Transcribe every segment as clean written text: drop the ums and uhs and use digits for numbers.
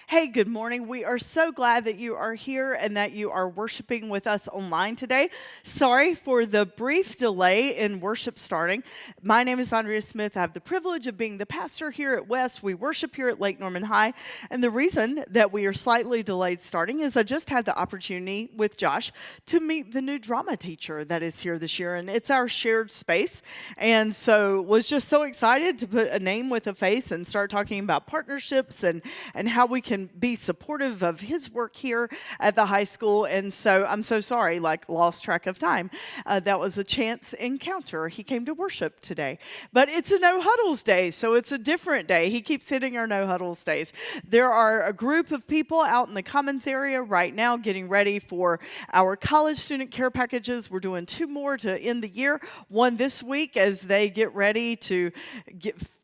Hey, good morning. We are so glad that you are here and that you are worshiping with us online today. Sorry for the brief delay in worship starting. My name is Andrea Smith. I have the privilege of being the pastor here at West. We worship here at Lake Norman High. And the reason that we are slightly delayed starting is I just had the opportunity with Josh to meet the new drama teacher that is here this year. And it's our shared space. And so was just so excited to put a name with a face and start talking about partnerships and how we can be supportive of his work here at the high school. And so I'm so sorry, lost track of time. That was a chance encounter. He came to worship today. But it's a no huddles day, so it's a different day. He keeps hitting our no huddles days. There are a group of people out in the commons area right now getting ready for our college student care packages. We're doing 2 more to end the year. One this week as they get ready to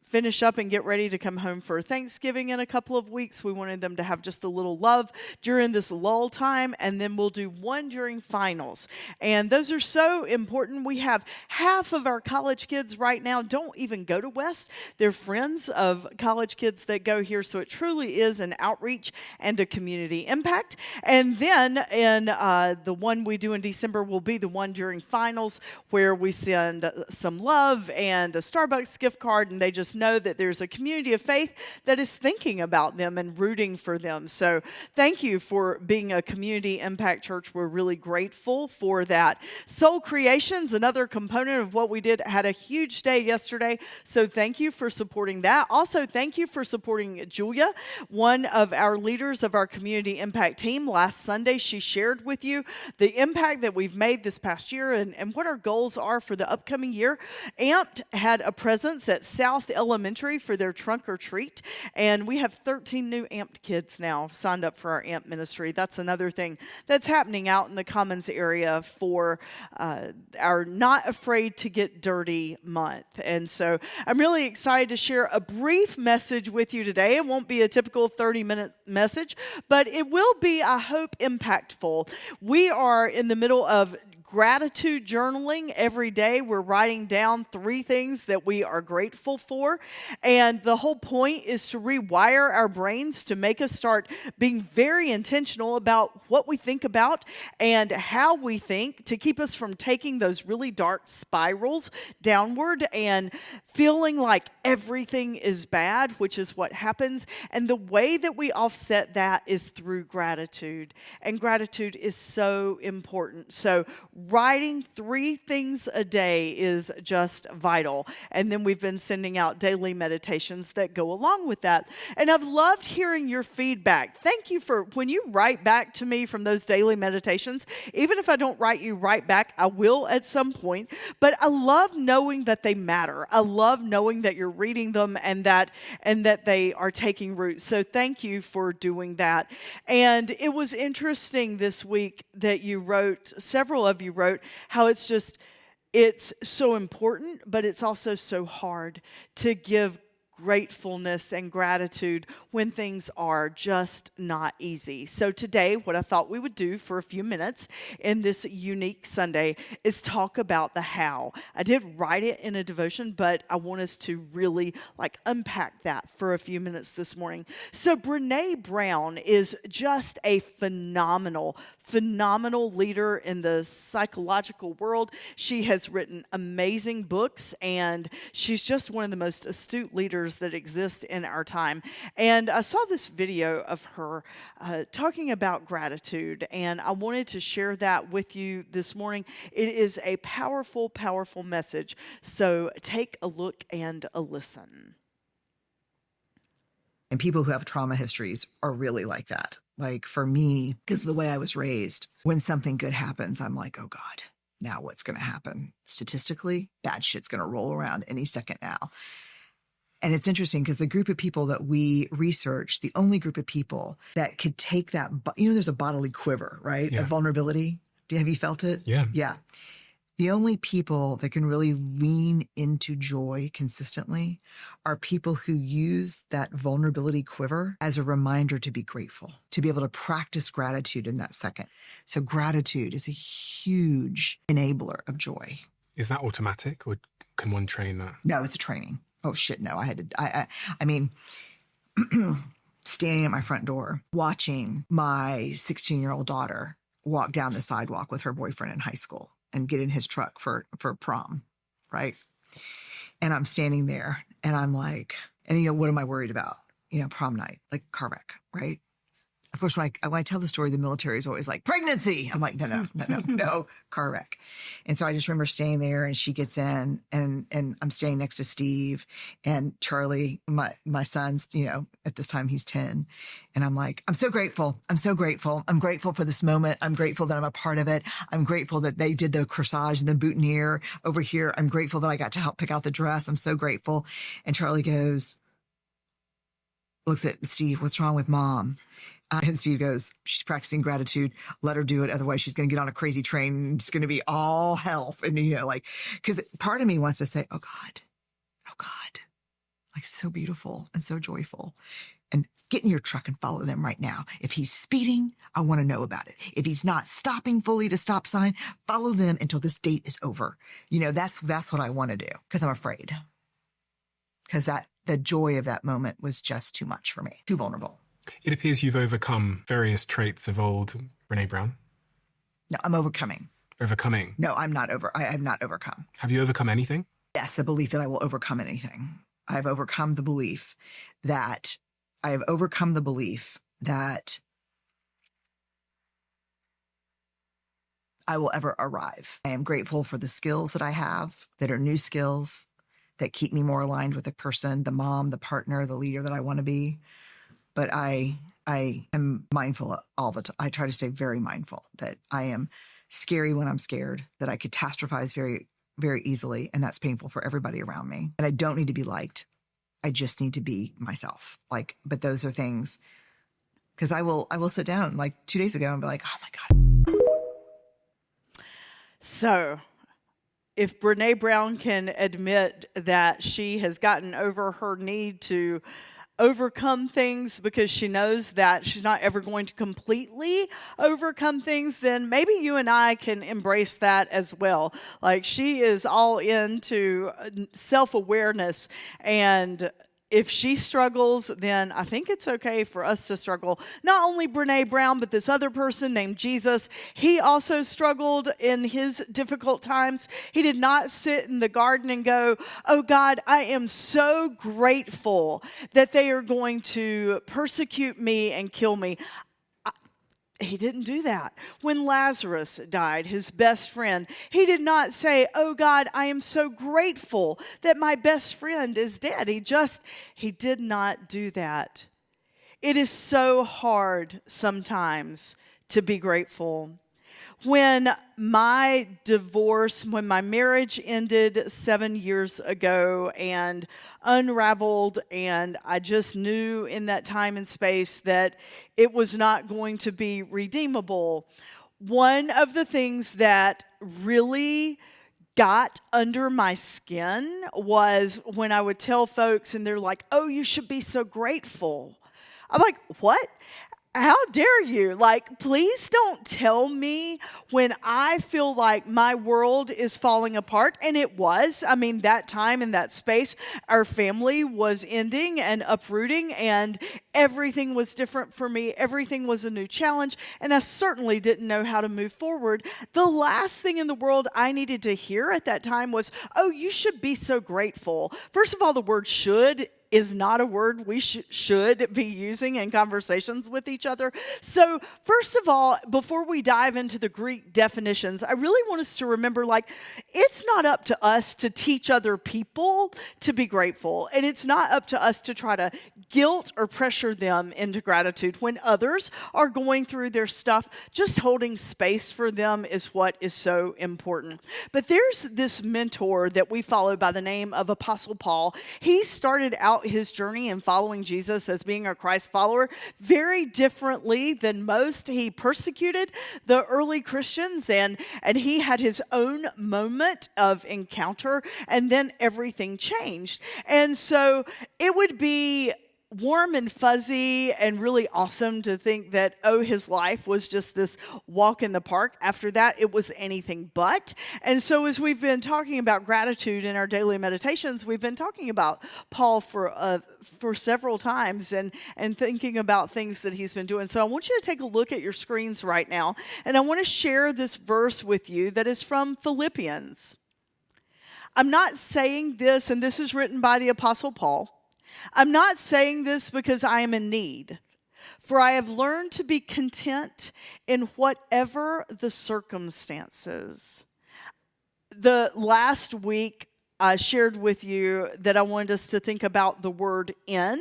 finish up and get ready to come home for Thanksgiving in a couple of weeks. We wanted them to have just a little love during this lull time, and then we'll do one during finals. And those are so important. We have half of our college kids right now don't even go to West. They're friends of college kids that go here, so it truly is an outreach and a community impact. And then in the one we do in December will be the one during finals where we send some love and a Starbucks gift card, and they just know that there's a community of faith that is thinking about them and rooting for them. So thank you for being a community impact church. We're really grateful for that. Soul Creations, another component of what we did, had a huge day yesterday. So thank you for supporting that. Also, thank you for supporting Julia, one of our leaders of our community impact team. Last Sunday, she shared with you the impact that we've made this past year and what our goals are for the upcoming year. Amped had a presence at South Elementary for their trunk or treat, and we have 13 new Amped kids now signed up for our Amp ministry. That's another thing that's happening out in the Commons area for our Not Afraid to Get Dirty month. And so I'm really excited to share a brief message with you today. It won't be a typical 30-minute message, but it will be, I hope, impactful. We are in the middle of gratitude journaling every day. We're writing down 3 things that we are grateful for. And the whole point is to rewire our brains to make us start being very intentional about what we think about and how we think, to keep us from taking those really dark spirals downward and feeling like everything is bad, which is what happens. And the way that we offset that is through gratitude. And gratitude is so important. So writing 3 things a day is just vital. And then we've been sending out daily meditations that go along with that. And I've loved hearing your feedback. Thank you for when you write back to me from those daily meditations. Even if I don't write you right back, I will at some point. But I love knowing that they matter. I love knowing that you're reading them and that they are taking root. So thank you for doing that. And it was interesting this week that you wrote, several of you wrote, how it's so important, but it's also so hard to give gratefulness and gratitude when things are just not easy. So today, what I thought we would do for a few minutes in this unique Sunday is talk about the how. I did write it in a devotion, but I want us to really unpack that for a few minutes this morning. So Brene Brown is just a phenomenal leader in the psychological world. She has written amazing books, and she's just one of the most astute leaders that exist in our time. And I saw this video of her talking about gratitude, and I wanted to share that with you this morning. It is a powerful, powerful message. So take a look and a listen. And people who have trauma histories are really like that. Like for me, because the way I was raised, when something good happens, I'm like, oh God, now what's going to happen? Statistically, bad shit's going to roll around any second now. And it's interesting because the group of people that we researched, the only group of people that could take that, there's a bodily quiver, right? Yeah. Of vulnerability. Have you felt it? Yeah. Yeah. The only people that can really lean into joy consistently are people who use that vulnerability quiver as a reminder to be grateful, to be able to practice gratitude in that second. So gratitude is a huge enabler of joy. Is that automatic, or can one train that? No, it's a training. Oh shit, no. I mean, standing at my front door, watching my 16-year-old daughter walk down the sidewalk with her boyfriend in high school and get in his truck for prom, right? And I'm standing there and I'm like, and what am I worried about? Prom night, like car wreck, right? Of course, when I tell the story, the military is always like, pregnancy. I'm like, no, car wreck. And so I just remember staying there, and she gets in, and I'm staying next to Steve and Charlie, my son's, at this time he's 10. And I'm like, I'm so grateful. I'm so grateful. I'm grateful for this moment. I'm grateful that I'm a part of it. I'm grateful that they did the corsage and the boutonniere over here. I'm grateful that I got to help pick out the dress. I'm so grateful. And Charlie looks at Steve, what's wrong with mom? And Steve goes, she's practicing gratitude. Let her do it. Otherwise, she's going to get on a crazy train. And it's going to be all hell. And, because part of me wants to say, oh God, like so beautiful and so joyful. And get in your truck and follow them right now. If he's speeding, I want to know about it. If he's not stopping fully to stop sign, follow them until this date is over. That's what I want to do, because I'm afraid. Because the joy of that moment was just too much for me, too vulnerable. It appears you've overcome various traits of old Brene Brown. No, I'm overcoming. Overcoming? No, I have not overcome. Have you overcome anything? Yes, the belief that I will overcome anything. I've overcome the belief that I will ever arrive. I am grateful for the skills that I have that are new skills that keep me more aligned with the person, the mom, the partner, the leader that I want to be. But I am mindful all the time. I try to stay very mindful that I am scary when I'm scared, that I catastrophize very, very easily, and that's painful for everybody around me. And I don't need to be liked. I just need to be myself. But those are things, because I will sit down 2 days ago and be like, oh my God. So, if Brene Brown can admit that she has gotten over her need to overcome things because she knows that she's not ever going to completely overcome things, then maybe you and I can embrace that as well. She is all into self-awareness, and if she struggles, then I think it's okay for us to struggle. Not only Brene Brown, but this other person named Jesus. He also struggled in his difficult times. He did not sit in the garden and go, oh God, I am so grateful that they are going to persecute me and kill me. He didn't do that. When Lazarus died, his best friend, he did not say, oh God, I am so grateful that my best friend is dead. He did not do that. It is so hard sometimes to be grateful. When my marriage ended 7 years ago and unraveled, and I just knew in that time and space that it was not going to be redeemable, one of the things that really got under my skin was when I would tell folks and they're like, oh, you should be so grateful. I'm like, what? How dare you? Please don't tell me when I feel like my world is falling apart. And it was. I mean, that time in that space, our family was ending and uprooting, and everything was different for me. Everything was a new challenge, and I certainly didn't know how to move forward. The last thing in the world I needed to hear at that time was, oh, you should be so grateful. First of all, the word should is not a word we should be using in conversations with each other. So first of all, before we dive into the Greek definitions, I really want us to remember, it's not up to us to teach other people to be grateful. And it's not up to us to try to guilt or pressure them into gratitude. When others are going through their stuff, just holding space for them is what is so important. But there's this mentor that we follow by the name of Apostle Paul. He started out his journey in following Jesus as being a Christ follower very differently than most. He persecuted the early Christians, and he had his own moment of encounter, and then everything changed. And so it would be warm and fuzzy and really awesome to think that, oh, his life was just this walk in the park. After that, it was anything but. And so as we've been talking about gratitude in our daily meditations, we've been talking about Paul for several times and thinking about things that he's been doing. So I want you to take a look at your screens right now, and I want to share this verse with you that is from Philippians. I'm not saying this, and this is written by the Apostle Paul. I'm not saying this because I am in need, for I have learned to be content in whatever the circumstances. The last week, I shared with you that I wanted us to think about the word in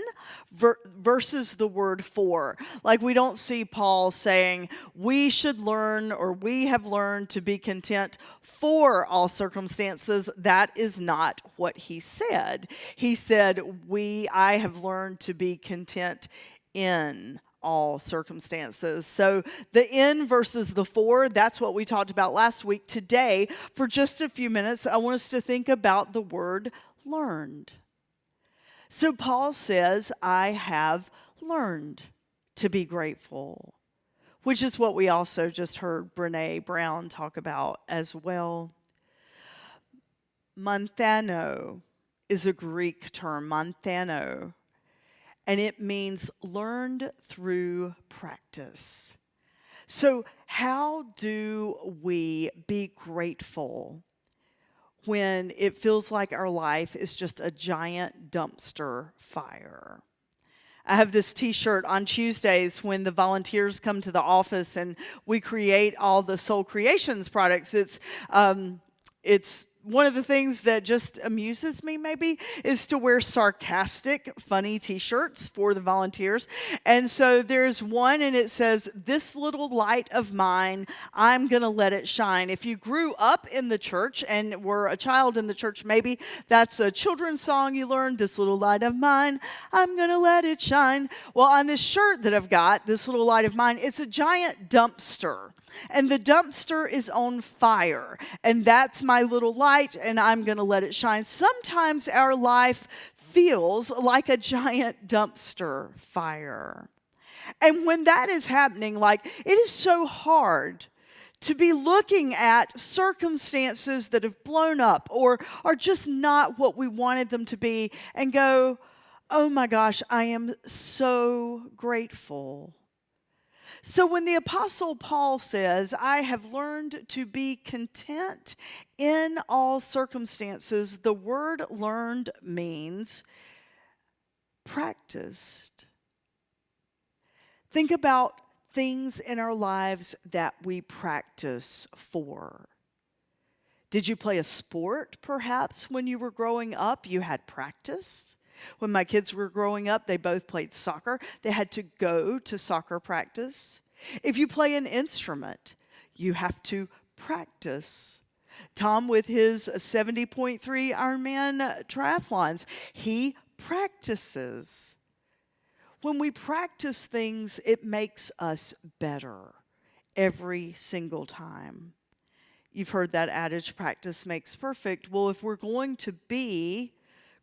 versus the word for. Like, we don't see Paul saying we should learn or we have learned to be content for all circumstances. That is not what he said. He said, I have learned to be content in all circumstances. So the in versus the for, that's what we talked about last week. Today, for just a few minutes, I want us to think about the word learned. So Paul says, I have learned to be grateful, which is what we also just heard Brene Brown talk about as well. Manthano is a Greek term, manthano. And it means learned through practice. So how do we be grateful when it feels like our life is just a giant dumpster fire? I have this t-shirt on Tuesdays when the volunteers come to the office and we create all the Soul Creations products. It's one of the things that just amuses me, maybe, is to wear sarcastic, funny t-shirts for the volunteers. And so there's one, and it says, "This little light of mine, I'm going to let it shine." If you grew up in the church and were a child in the church, maybe that's a children's song you learned, "This little light of mine, I'm going to let it shine." Well, on this shirt that I've got, "This little light of mine," it's a giant dumpster. And the dumpster is on fire. And that's my little light, and I'm going to let it shine. Sometimes our life feels like a giant dumpster fire. And when that is happening, like, it is so hard to be looking at circumstances that have blown up or are just not what we wanted them to be and go, oh my gosh, I am so grateful. So when the Apostle Paul says, I have learned to be content in all circumstances, the word learned means practiced. Think about things in our lives that we practice for. Did you play a sport, perhaps, when you were growing up? You had practice. When my kids were growing up, they both played soccer. They had to go to soccer practice. If you play an instrument, you have to practice. Tom, with his 70.3 Ironman triathlons, he practices. When we practice things, it makes us better every single time. You've heard that adage, practice makes perfect. Well, if we're going to be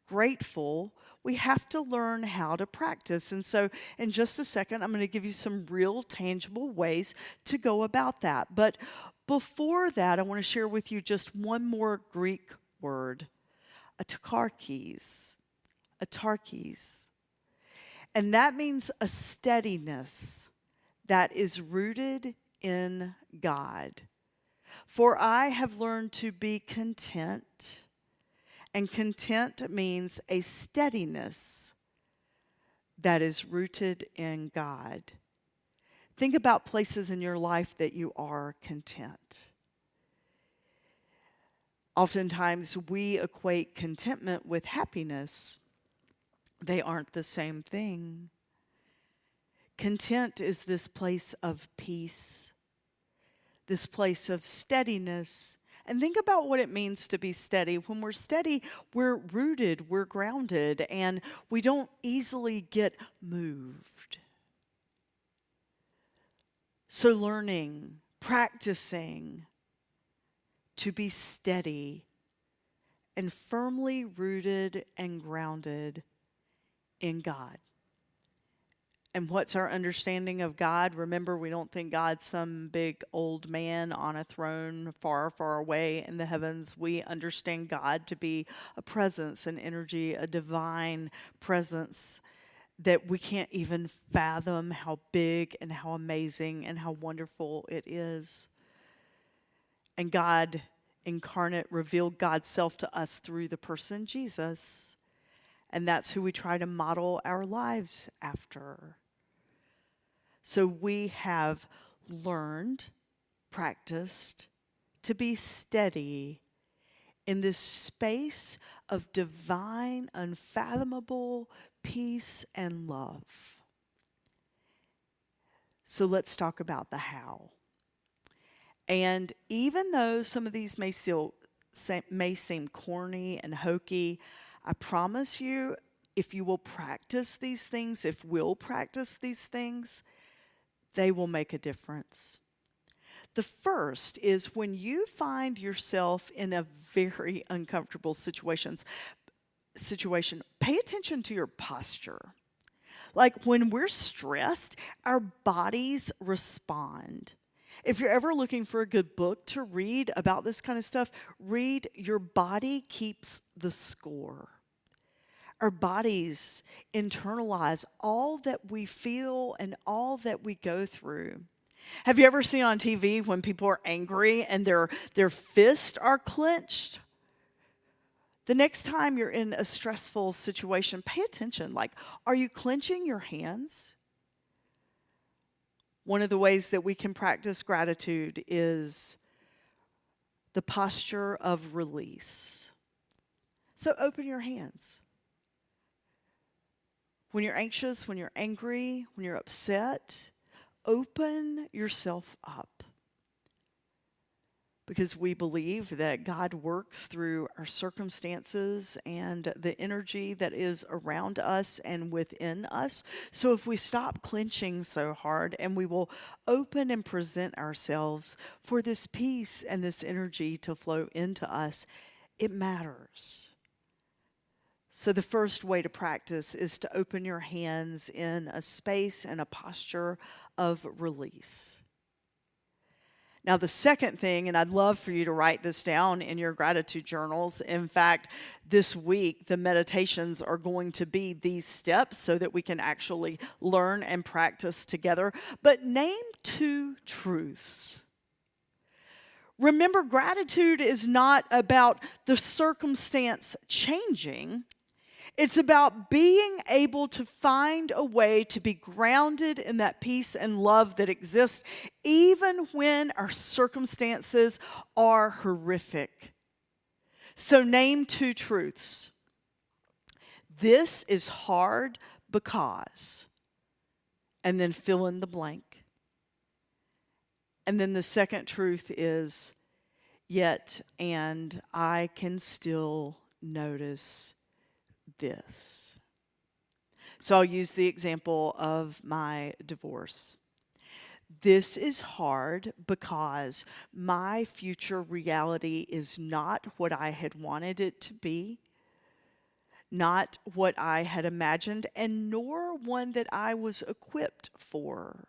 grateful, we have to learn how to practice. And so in just a second, I'm going to give you some real tangible ways to go about that. But before that, I want to share with you just one more Greek word, atarkes. Atarkes. And that means a steadiness that is rooted in God. For I have learned to be content. And content means a steadiness that is rooted in God. Think about places in your life that you are content. Oftentimes we equate contentment with happiness. They aren't the same thing. Content is this place of peace, this place of steadiness. And think about what it means to be steady. When we're steady, we're rooted, we're grounded, and we don't easily get moved. So learning, practicing to be steady and firmly rooted and grounded in God. And what's our understanding of God? Remember, we don't think God's some big old man on a throne far, far away in the heavens. We understand God to be a presence, an energy, a divine presence that we can't even fathom how big and how amazing and how wonderful it is. And God incarnate revealed God's self to us through the person Jesus. And that's who we try to model our lives after. So we have learned, practiced to be steady in this space of divine, unfathomable peace and love. So let's talk about the how. And even though some of these may seem corny and hokey, I promise you, if you will practice these things, if we'll practice these things, they will make a difference. The first is when you find yourself in a very uncomfortable situation, pay attention to your posture. Like when we're stressed, our bodies respond. If you're ever looking for a good book to read about this kind of stuff, read Your Body Keeps the Score. Our bodies internalize all that we feel and all that we go through. Have you ever seen on TV when people are angry and their fists are clenched? The next time you're in a stressful situation, pay attention. Like, are you clenching your hands? One of the ways that we can practice gratitude is the posture of release. So open your hands. When you're anxious, when you're angry, when you're upset, open yourself up. Because we believe that God works through our circumstances and the energy that is around us and within us. So if we stop clenching so hard and we will open and present ourselves for this peace and this energy to flow into us, it matters. So the first way to practice is to open your hands in a space and a posture of release. Now, the second thing, and I'd love for you to write this down in your gratitude journals. In fact, this week, the meditations are going to be these steps so that we can actually learn and practice together. But name 2 truths. Remember, gratitude is not about the circumstance changing. It's about being able to find a way to be grounded in that peace and love that exists even when our circumstances are horrific. So name 2 truths. This is hard because, and then fill in the blank. And then the second truth is, yet, and I can still notice this. So I'll use the example of my divorce. This is hard because my future reality is not what I had wanted it to be, not what I had imagined, and nor one that I was equipped for.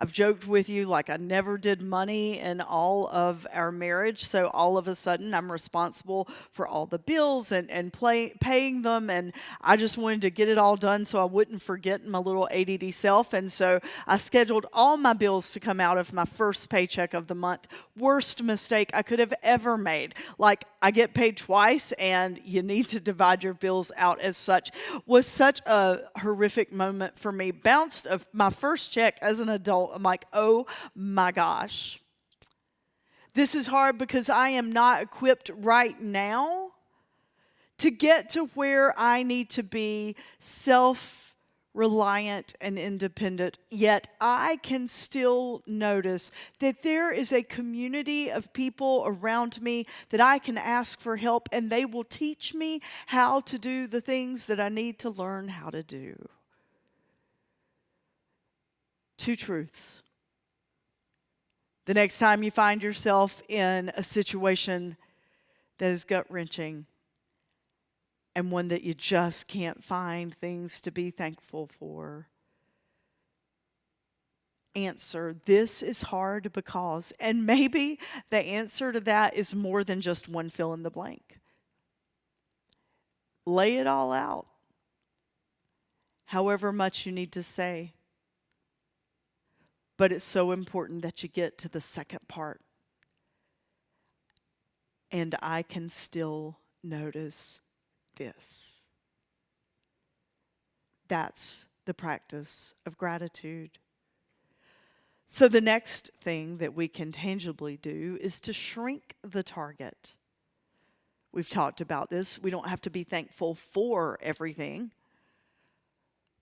I've joked with you like I never did money in all of our marriage, so all of a sudden I'm responsible for all the bills and paying them, and I just wanted to get it all done so I wouldn't forget my little ADD self, and so I scheduled all my bills to come out of my first paycheck of the month. Worst mistake I could have ever made. Like, I get paid twice, and you need to divide your bills out as such. Was such a horrific moment for me. Bounced of my first check as an adult. I'm like, oh my gosh. This is hard because I am not equipped right now to get to where I need to be self-reliant and independent. Yet I can still notice that there is a community of people around me that I can ask for help, and they will teach me how to do the things that I need to learn how to do. 2 truths. The next time you find yourself in a situation that is gut-wrenching and one that you just can't find things to be thankful for, answer, this is hard because, and maybe the answer to that is more than just one fill in the blank. Lay it all out, however much you need to say. But it's so important that you get to the second part. And I can still notice this. That's the practice of gratitude. So the next thing that we can tangibly do is to shrink the target. We've talked about this. We don't have to be thankful for everything,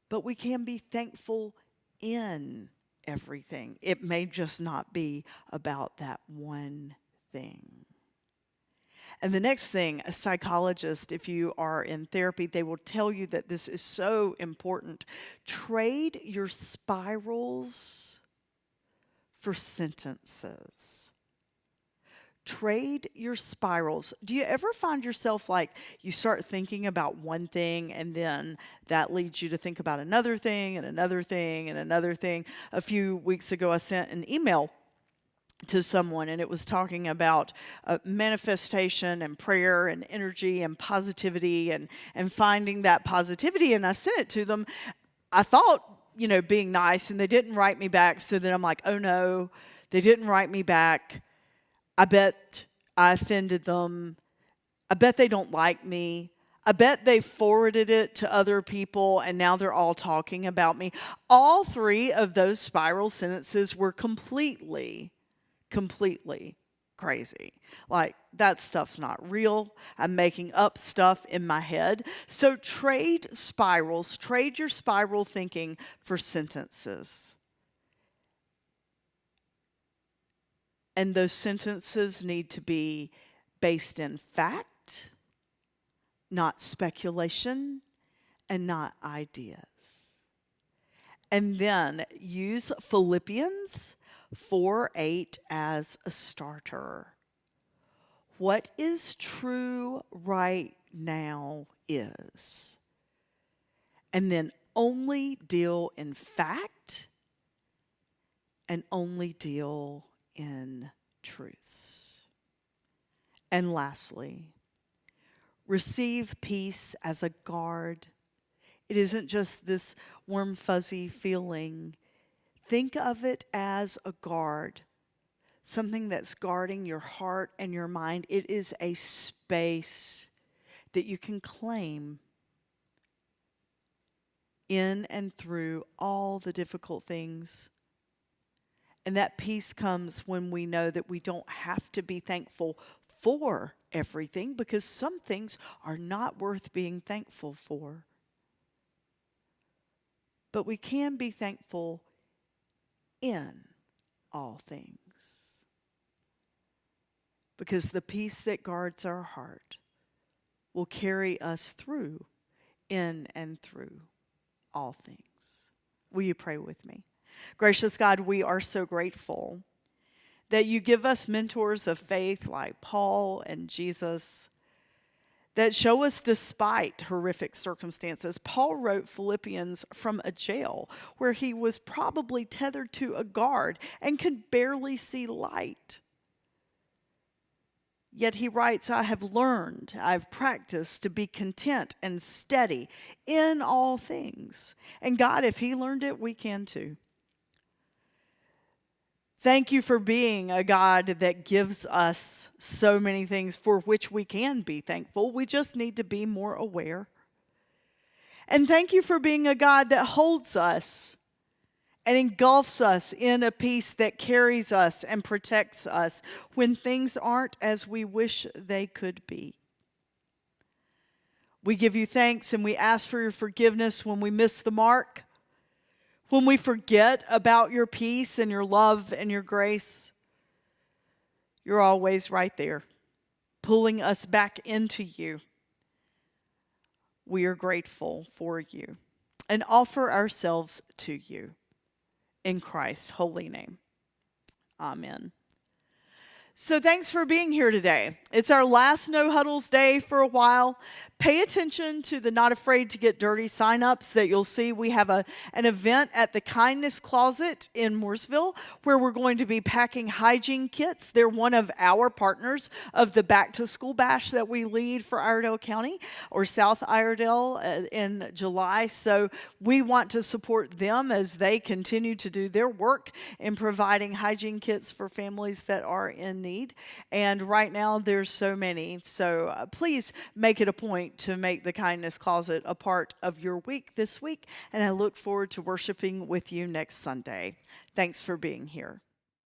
but we can be thankful in everything. It may just not be about that one thing. And the next thing, a psychologist, if you are in therapy, they will tell you that this is so important. Trade your spirals for sentences. Trade your spirals. Do you ever find yourself like you start thinking about one thing and then that leads you to think about another thing and another thing and another thing? A few weeks ago, I sent an email to someone, and it was talking about manifestation and prayer and energy and positivity and finding that positivity. And I sent it to them. I thought, being nice, and they didn't write me back. So then I'm like, oh no, they didn't write me back. I bet I offended them. I bet they don't like me. I bet they forwarded it to other people and now they're all talking about me. All three of those spiral sentences were completely crazy. Like, that stuff's not real. I'm making up stuff in my head. So trade spirals, trade your spiral thinking for sentences. And those sentences need to be based in fact, not speculation, and not ideas. And then use Philippians 4:8 as a starter. What is true right now is. And then only deal in fact and only deal in truths. And lastly, receive peace as a guard. It isn't just this warm, fuzzy feeling. Think of it as a guard, something that's guarding your heart and your mind. It is a space that you can claim in and through all the difficult things. And that peace comes when we know that we don't have to be thankful for everything, because some things are not worth being thankful for. But we can be thankful in all things, because the peace that guards our heart will carry us through, in and through all things. Will you pray with me? Gracious God, we are so grateful that you give us mentors of faith like Paul and Jesus that show us despite horrific circumstances. Paul wrote Philippians from a jail where he was probably tethered to a guard and could barely see light. Yet he writes, I've practiced to be content and steady in all things. And God, if he learned it, we can too. Thank you for being a God that gives us so many things for which we can be thankful. We just need to be more aware. And thank you for being a God that holds us and engulfs us in a peace that carries us and protects us when things aren't as we wish they could be. We give you thanks and we ask for your forgiveness when we miss the mark, when we forget about your peace and your love and your grace. You're always right there, pulling us back into you. We are grateful for you and offer ourselves to you in Christ's holy name. Amen. So thanks for being here today. It's our last No Huddles day for a while. Pay attention to the Not Afraid to Get Dirty sign-ups that you'll see. We have an event at the Kindness Closet in Mooresville where we're going to be packing hygiene kits. They're one of our partners of the Back to School Bash that we lead for Iredell County or South Iredell in July. So we want to support them as they continue to do their work in providing hygiene kits for families that are in need. And right now there's so many. So please make it a point to make the Kindness Closet a part of your week this week. And I look forward to worshiping with you next Sunday. Thanks for being here.